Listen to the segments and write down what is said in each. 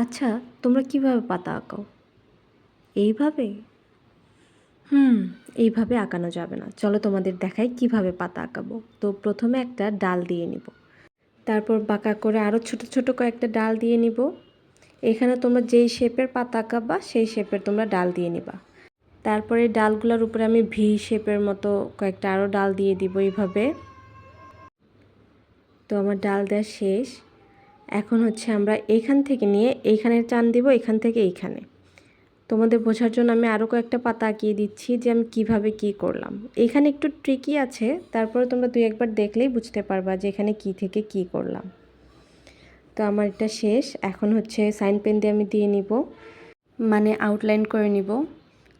আচ্ছা, তোমরা কিভাবে পাতা আঁকাও? এইভাবে? হুম, এইভাবে আঁকানো যাবে না। চলো তোমাদের দেখাই কিভাবে পাতা আঁকাবো। তো প্রথমে একটা ডাল দিয়ে নিব। তারপর বাঁকা করে আরও ছোট ছোট কয়েকটা ডাল দিয়ে নিব। এখানে তোমরা যেই শেপের পাতা আঁকাবা সেই শেপের তোমরা ডাল দিয়ে নিবা। তারপরে ডালগুলোর উপরে আমি ভি শেপের মতো কয়েকটা আরও ডাল দিয়ে দিব এইভাবে। তো আমার ডাল দেওয়া শেষ। এখন হচ্ছে আমরা এইখান থেকে নিয়ে এইখানে টান দিব, এখান থেকে এইখানে। তোমাদের বোঝার জন্য আমি আরও কয়েকটা পাতা আঁকিয়ে দিচ্ছি যে আমি কিভাবে কি করলাম। এখানে একটু ট্রিকি আছে, তারপরে তোমরা দুই একবার দেখলেই বুঝতে পারবা যে এখানে কি থেকে কি করলাম। তো আমার এটা শেষ। এখন হচ্ছে সাইন পেন দিয়ে আমি দিয়ে নিব, মানে আউটলাইন করে নিব।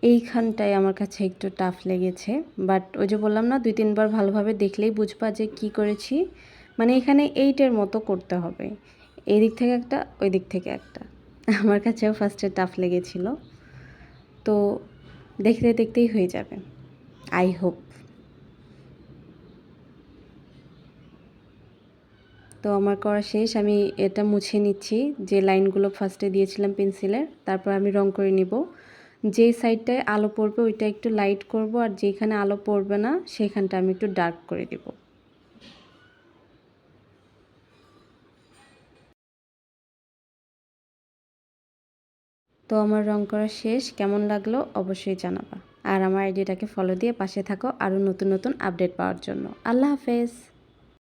এইখানটায় আমার কাছে একটু টাফ লেগেছে, বাট ওই যে বললাম না, 2-3 বার ভালোভাবে দেখলেই বুঝবা যে কি করেছি। মানে এখানে 8-এর মতো করতে হবে, এই দিক থেকে একটা, ওই দিক থেকে একটা। আমার কাছেও ফার্স্টে টাফ লেগেছিল, তো দেখতে দেখতেই হয়ে যাবে, আই হোপ। তো আমার করা শেষ। আমি এটা মুছে নিচ্ছি, যে লাইনগুলো ফার্স্টে দিয়েছিলাম পেন্সিলের। তারপর আমি রং করে নিব। যেই সাইডটায় আলো পড়বে ওইটা একটু লাইট করব, আর যেখানে আলো পড়বে না সেখানটা আমি একটু ডার্ক করে দেব। তো আমার রং করা শেষ। কেমন লাগলো অবশ্যই জানাবা। আর আমার আইডিটাকে ফলো দিয়ে পাশে থাকো আরও নতুন নতুন আপডেট পাওয়ার জন্য। আল্লাহ হাফেজ।